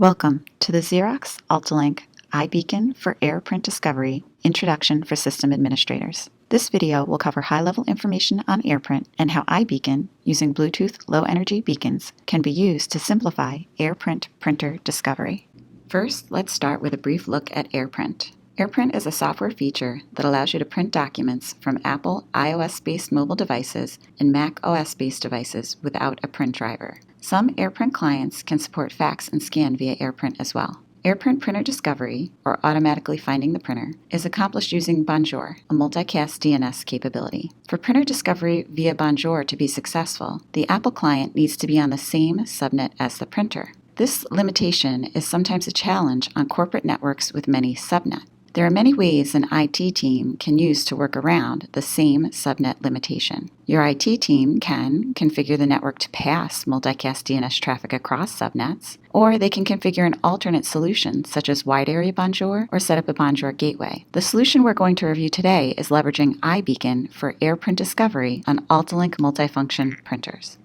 Welcome to the Xerox AltaLink iBeacon for AirPrint Discovery Introduction for System Administrators. This video will cover high-level information on AirPrint and how iBeacon, using Bluetooth low-energy beacons, can be used to simplify AirPrint printer discovery. First, let's start with a brief look at AirPrint. AirPrint is a software feature that allows you to print documents from Apple iOS-based mobile devices and Mac OS-based devices without a print driver. Some AirPrint clients can support fax and scan via AirPrint as well. AirPrint printer discovery, or automatically finding the printer, is accomplished using Bonjour, a multicast DNS capability. For printer discovery via Bonjour to be successful, the Apple client needs to be on the same subnet as the printer. This limitation is sometimes a challenge on corporate networks with many subnets. There are many ways an IT team can use to work around the same subnet limitation. Your IT team can configure the network to pass multicast DNS traffic across subnets, or they can configure an alternate solution such as wide area Bonjour or set up a Bonjour gateway. The solution we're going to review today is leveraging iBeacon for AirPrint discovery on AltaLink multifunction printers.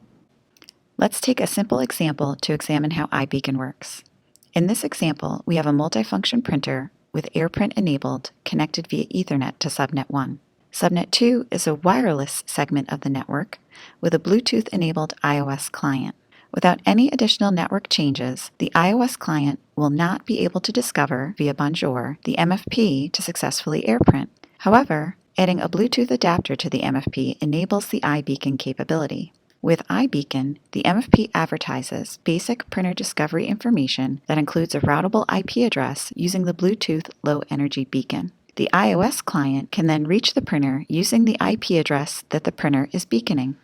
Let's take a simple example to examine how iBeacon works. In this example, we have a multifunction printer with AirPrint enabled, connected via Ethernet to Subnet 1. Subnet 2 is a wireless segment of the network with a Bluetooth-enabled iOS client. Without any additional network changes, the iOS client will not be able to discover, via Bonjour, the MFP to successfully AirPrint. However, adding a Bluetooth adapter to the MFP enables the iBeacon capability. With iBeacon, the MFP advertises basic printer discovery information that includes a routable IP address using the Bluetooth low-energy beacon. The iOS client can then reach the printer using the IP address that the printer is beaconing.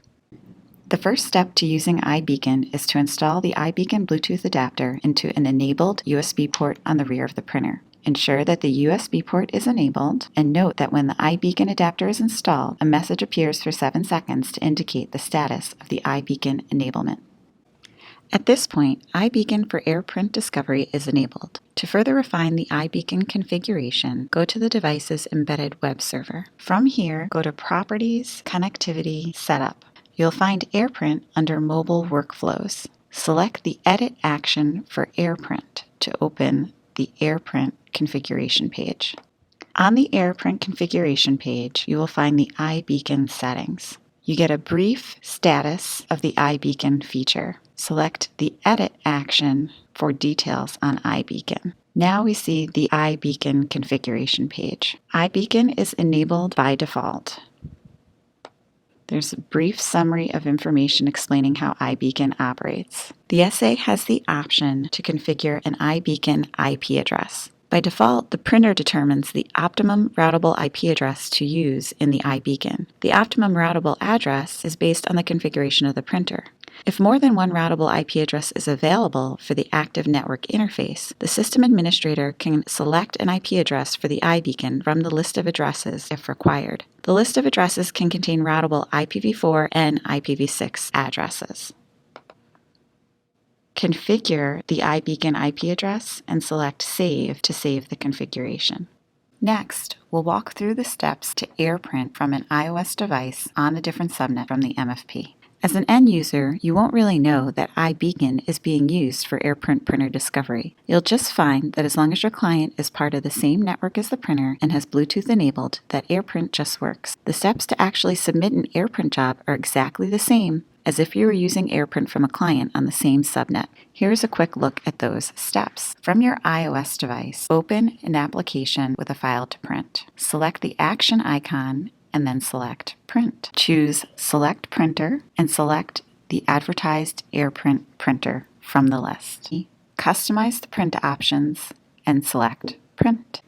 The first step to using iBeacon is to install the iBeacon Bluetooth adapter into an enabled USB port on the rear of the printer. Ensure that the USB port is enabled, and note that when the iBeacon adapter is installed, a message appears for 7 seconds to indicate the status of the iBeacon enablement. At this point, iBeacon for AirPrint discovery is enabled. To further refine the iBeacon configuration, go to the device's embedded web server. From here, go to Properties, Connectivity, Setup. You'll find AirPrint under Mobile Workflows. Select the Edit action for AirPrint to open the AirPrint configuration page. On the AirPrint configuration page, you will find the iBeacon settings. You get a brief status of the iBeacon feature. Select the Edit action for details on iBeacon. Now we see the iBeacon configuration page. iBeacon is enabled by default. There's a brief summary of information explaining how iBeacon operates. The SA has the option to configure an iBeacon IP address. By default, the printer determines the optimum routable IP address to use in the iBeacon. The optimum routable address is based on the configuration of the printer. If more than one routable IP address is available for the active network interface, the system administrator can select an IP address for the iBeacon from the list of addresses if required. The list of addresses can contain routable IPv4 and IPv6 addresses. Configure the iBeacon IP address and select Save to save the configuration. Next, we'll walk through the steps to AirPrint from an iOS device on a different subnet from the MFP. As an end user, you won't really know that iBeacon is being used for AirPrint printer discovery. You'll just find that as long as your client is part of the same network as the printer and has Bluetooth enabled, that AirPrint just works. The steps to actually submit an AirPrint job are exactly the same as if you were using AirPrint from a client on the same subnet. Here's a quick look at those steps. From your iOS device, open an application with a file to print. Select the action icon and then select Print. Choose Select Printer and select the advertised AirPrint printer from the list. Customize the print options and select Print.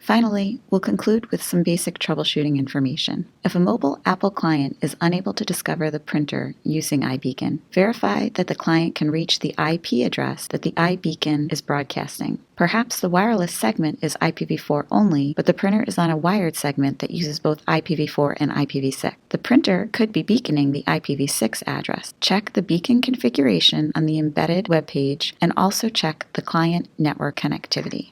Finally, we'll conclude with some basic troubleshooting information. If a mobile Apple client is unable to discover the printer using iBeacon, verify that the client can reach the IP address that the iBeacon is broadcasting. Perhaps the wireless segment is IPv4 only, but the printer is on a wired segment that uses both IPv4 and IPv6. The printer could be beaconing the IPv6 address. Check the beacon configuration on the embedded web page and also check the client network connectivity.